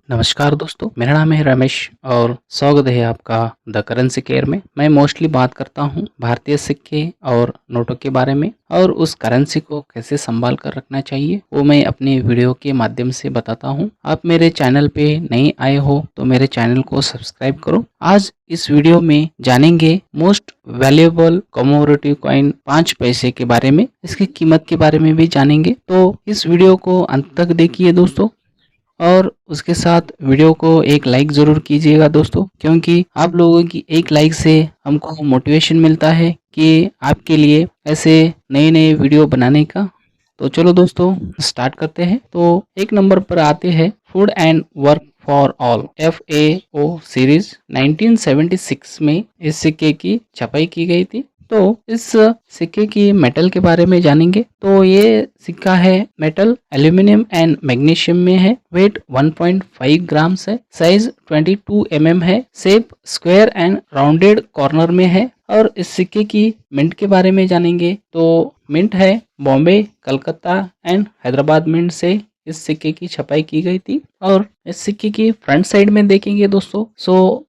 नमस्कार दोस्तों, मेरा नाम है रमेश और स्वागत है आपका द करेंसी केयर में। मैं मोस्टली बात करता हूँ भारतीय सिक्के और नोटों के बारे में और उस करेंसी को कैसे संभाल कर रखना चाहिए वो मैं अपने वीडियो के माध्यम से बताता हूँ। आप मेरे चैनल पे नए आए हो तो मेरे चैनल को सब्सक्राइब करो। आज इस वीडियो में जानेंगे मोस्ट वैल्यूएबल कमोडिटी कॉइन 5 पैसे के बारे में, इसकी कीमत के बारे में भी जानेंगे। तो इस वीडियो को अंत तक देखिए दोस्तों, और उसके साथ वीडियो को एक लाइक ज़रूर कीजिएगा दोस्तों, क्योंकि आप लोगों की एक लाइक से हमको मोटिवेशन मिलता है कि आपके लिए ऐसे नए नए वीडियो बनाने का। तो चलो दोस्तों स्टार्ट करते हैं। तो एक नंबर पर आते हैं food and work for all FAO series. 1976 में इस सिक्के की छपाई की गई थी। तो इस सिक्के की मेटल के बारे में जानेंगे। तो ये सिक्का है मेटल, एल्यूमिनियम एंड मैग्नीशियम में है। वेट 1.5 ग्राम्स है। साइज 22 mm है। Shape square and rounded corner में है। और इस सिक्के की मिंट के बारे में जानेंगे। तो मिंट है बॉम्बे, कलकत्ता एंड हैदराबाद मिंट से इस सिक्के की छपाई की गई थी। और इस सिक्के की फ्रंट साइड में देखेंगे दोस्तों,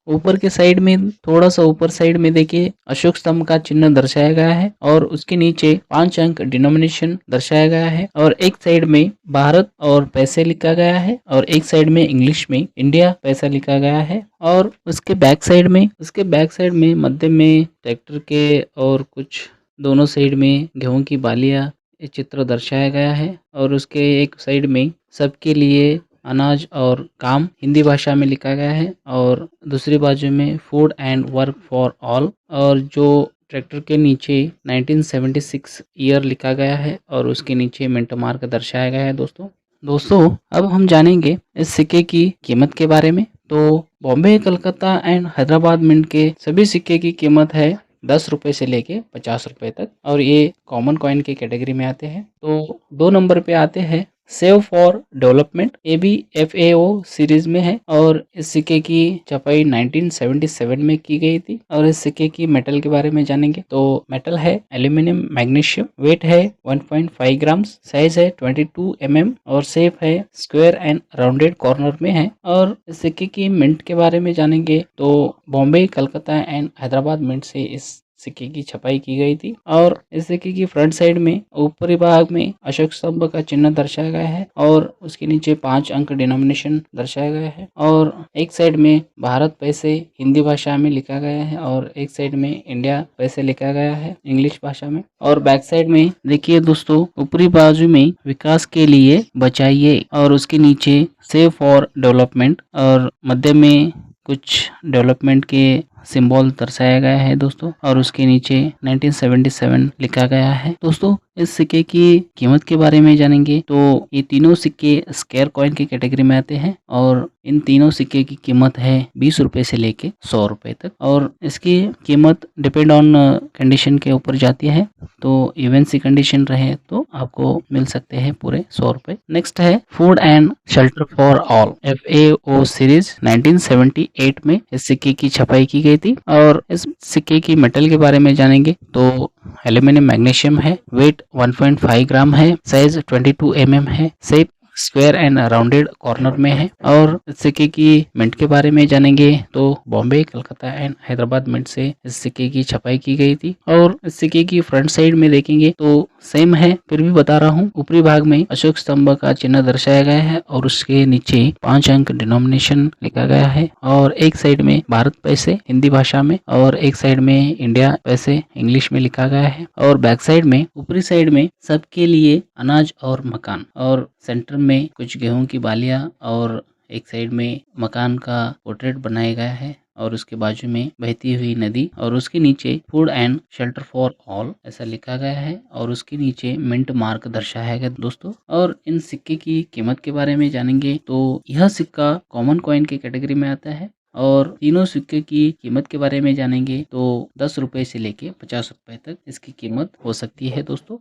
ऊपर के साइड में, थोड़ा सा ऊपर साइड में देखिए, अशोक स्तंभ का चिन्ह दर्शाया गया है और उसके नीचे 5 अंक डिनोमिनेशन दर्शाया गया है। और एक साइड में भारत और पैसे लिखा गया है और एक साइड में इंग्लिश में इंडिया पैसा लिखा गया है। और उसके बैक साइड में मध्य में ट्रैक्टर के और कुछ दोनों साइड में गेहूं की बालियां ये चित्र दर्शाया गया है। और उसके एक साइड में सबके लिए अनाज और काम हिंदी भाषा में लिखा गया है और दूसरी बाजू में food and work for all. और जो ट्रैक्टर के नीचे 1976 ईयर लिखा गया है और उसके नीचे मिंट मार्क दर्शाया गया है दोस्तों अब हम जानेंगे इस सिक्के की कीमत के बारे में। तो बॉम्बे, कलकत्ता एंड हैदराबाद मिंट के सभी सिक्के की कीमत है 10 रुपए से लेके 50 रुपए तक, और ये कॉमन कॉइन की कैटेगरी में आते हैं। तो 2 नंबर पे आते हैं सेव फॉर डेवलपमेंट। ये भी FAO सीरीज में है और इस सिक्के की छपाई 1977 में की गई थी। और इस सिक्के की मेटल के बारे में जानेंगे। तो मेटल है एल्यूमिनियम मैग्नीशियम। वेट है 1.5 ग्राम्स। साइज है 22 mm और शेप है स्क्वायर एंड राउंडेड कॉर्नर में है। और इस सिक्के की मिंट के बारे में जानेंगे। तो बॉम्बे, कलकत्ता एंड हैदराबाद मिंट से इस सिक्के की छपाई की गई थी। और इस सिक्के की फ्रंट साइड में ऊपरी भाग में अशोक स्तंभ का चिन्ह दर्शाया गया है और उसके नीचे 5 अंक डिनोमिनेशन दर्शाया गया है। और एक साइड में भारत पैसे हिंदी भाषा में लिखा गया है और एक साइड में इंडिया पैसे लिखा गया है इंग्लिश भाषा में। और बैक साइड में देखिए दोस्तों, ऊपरी बाजू में विकास के लिए बचाइए और उसके नीचे सेव फॉर डेवलपमेंट और मध्य में कुछ डेवलपमेंट के सिंबल दर्शाया गया है दोस्तों। और उसके नीचे 1977 लिखा गया है। दोस्तों इस सिक्के की कीमत के बारे में जानेंगे। तो ये तीनों सिक्के स्क्वायर कॉइन की कैटेगरी में आते हैं और इन तीनों सिक्के की कीमत है 20 रुपए से लेके 100 रुपए तक। और इसकी कीमत डिपेंड ऑन कंडीशन के ऊपर जाती है। तो इवन सी कंडीशन रहे तो आपको मिल सकते हैं पूरे 100 रुपए। नेक्स्ट है food and shelter for all. FAO series 1978 में इस सिक्के की छपाई की गई थी। और इस सिक्के की मेटल के बारे में जानेंगे। तो एल्यूमिनियम मैग्नीशियम है। वेट 1.5 ग्राम है। साइज 22 mm है। Shape square and rounded corner में है। और इस सिक्के की मिंट के बारे में जानेंगे। तो बॉम्बे, कलकत्ता एंड हैदराबाद मिंट से इस सिक्के की छपाई की गई थी। और इस सिक्के की फ्रंट साइड में देखेंगे तो सेम है, फिर भी बता रहा हूँ। ऊपरी भाग में अशोक स्तंभ का चिन्ह दर्शाया गया है और उसके नीचे 5 अंक डिनोमिनेशन लिखा गया है। और एक साइड में भारत पैसे हिंदी भाषा में और एक साइड में इंडिया पैसे इंग्लिश में लिखा गया है। और बैक साइड में ऊपरी साइड में सबके लिए अनाज और मकान, और सेंटर में कुछ गेहूं की बालियां, और एक साइड में मकान का पोर्ट्रेट बनाया गया है और उसके बाजू में बहती हुई नदी, और उसके नीचे food and shelter for all ऐसा लिखा गया है और उसके नीचे मिंट मार्क दर्शाया गया दोस्तों। और इन सिक्के की कीमत के बारे में जानेंगे। तो यह सिक्का कॉमन कॉइन की कैटेगरी में आता है और तीनों सिक्के की कीमत के बारे में जानेंगे। तो 10 रुपए से लेके 50 रुपए तक इसकी कीमत हो सकती है दोस्तों।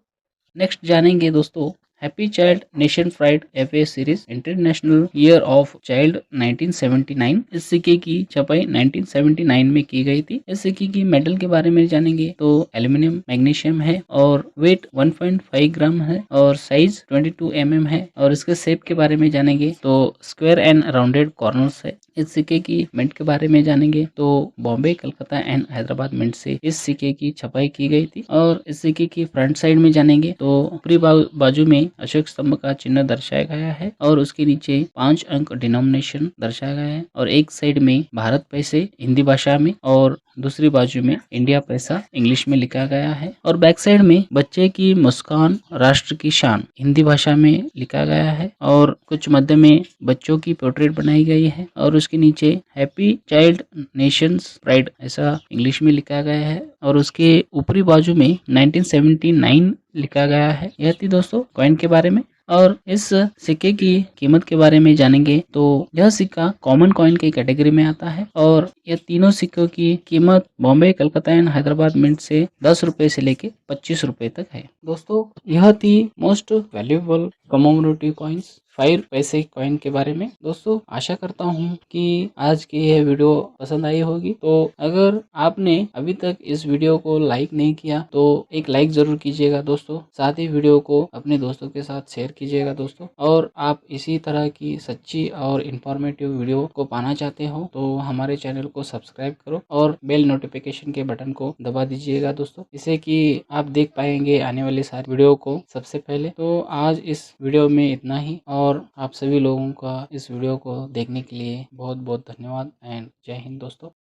नेक्स्ट जानेंगे दोस्तों happy child nation pride FA series international year of child 1979। इस सिक्के की छपाई 1979 में की गई थी। इस सिक्के की मेटल के बारे में जानेंगे तो एल्यूमिनियम मैग्नीशियम है और वेट 1.5 ग्राम है और साइज 22 है। और इसके शेप के बारे में जानेंगे तो स्क्वायर एंड राउंडेड कॉर्नर्स है। इस सिक्के की मिंट के बारे में जानेंगे तो बॉम्बे, कलकत्ता एंड हैदराबाद मिंट से इस सिक्के की छपाई की गई थी। और इस सिक्के की फ्रंट साइड में जानेंगे तो ऊपरी बाजू में अशोक स्तंभ का चिन्ह दर्शाया गया है और उसके नीचे 5 अंक डिनोमिनेशन दर्शाया गया है और एक साइड में भारत पैसे हिंदी भाषा में और दूसरी बाजू में इंडिया पैसा इंग्लिश में लिखा गया है। और बैक साइड में बच्चे की मुस्कान राष्ट्र की शान हिंदी भाषा में लिखा गया है और कुछ मध्य में बच्चों की पोर्ट्रेट बनाई गई है और उसके नीचे हैप्पी चाइल्ड नेशंस प्राइड ऐसा इंग्लिश में लिखा गया है और उसके ऊपरी बाजू में 1979 लिखा गया है। यह थी दोस्तों कॉइन के बारे में। और इस सिक्के की कीमत के बारे में जानेंगे तो यह सिक्का कॉमन कॉइन की कैटेगरी में आता है और यह तीनों सिक्कों की कीमत बॉम्बे, कलकत्ता एंड हैदराबाद मिंट से 10 रुपए से लेके 25 रुपए तक है। दोस्तों यह थी मोस्ट वैल्यूएबल कमोमोरेटिव कॉइन्स 5 पैसे कॉइन के बारे में। दोस्तों आशा करता हूँ कि आज की यह वीडियो पसंद आई होगी। तो अगर आपने अभी तक इस वीडियो को लाइक नहीं किया तो एक लाइक जरूर कीजिएगा दोस्तों। साथ ही वीडियो को अपने दोस्तों के साथ शेयर कीजिएगा दोस्तों। और आप इसी तरह की सच्ची और इंफॉर्मेटिव वीडियो को पाना चाहते हो तो हमारे चैनल को सब्सक्राइब करो और बेल नोटिफिकेशन के बटन को दबा दीजिएगा दोस्तों, जिससे कि आप देख पाएंगे आने वाली सारी वीडियो को सबसे पहले। तो आज इस वीडियो में इतना ही और आप सभी लोगों का इस वीडियो को देखने के लिए बहुत बहुत धन्यवाद एंड जय हिंद दोस्तों।